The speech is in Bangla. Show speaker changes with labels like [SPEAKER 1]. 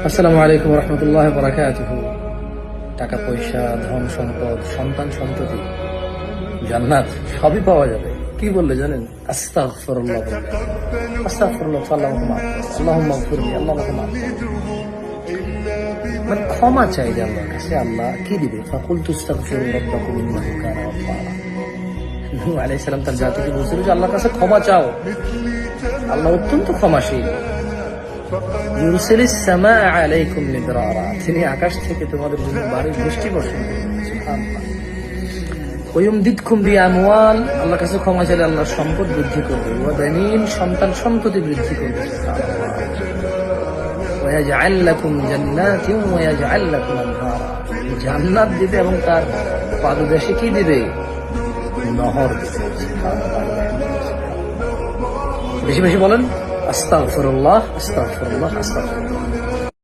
[SPEAKER 1] আসসালামু আলাইকুম রহমতুল্লাহ বারাকাতুহু। টাকা পয়সা, ধন সম্পদ, সন্তান সন্ততি, জান্নাত সবই পাওয়া যাবে। কি বললে জানেন? আস্তাগফিরুল্লাহ বললে। আস্তাগফিরুল্লাহ, আল্লাহুম্মা মাফ করো, আল্লাহুম্মা গফিরলি, আল্লাহুম্মা মাফ করো। মানে ক্ষমা চাই যে আল্লাহর কাছে। আল্লাহ কি দিবে? ফাকুলতু আস্তাগফিরু রাব্বাকুম ইন্নাহু কানা গাফফারা। নূহ আলাইহিস সালাম তার জাতিকে বলছিল যে আল্লাহর কাছে ক্ষমা চাও, আল্লাহ অত্যন্ত ক্ষমাশীল। ইউরসিলিস সামা আলাইকুম মিদরারা, তিনি আকাশ থেকে তোমাদের জন্য বাড়ির বৃষ্টি বর্ষণ করবেন। সুবহানাল্লাহ। ওয়ায়ুমদিদকুম বিআমওয়াল, আল্লাহর কাছে ক্ষমা চাইলে আল্লাহ সম্পদ বৃদ্ধি করবে। ওয়া বানিন, সন্তান সন্ততি বৃদ্ধি করবে। সুবহানাল্লাহ। ওয়ায়াজআল লাকুম জান্নাতিন ওয়া ইয়াজআল লাকুম আনহারা, জান্নাত দিবে এবং তার পাদদেশে কি দিবে? নহর দিবে। সুবহানাল্লাহ। বেশি বেশি বলেন আস্তাগফিরুল্লাহ, আস্তাগফিরুল্লাহ, আস্তাগফিরুল্লাহ।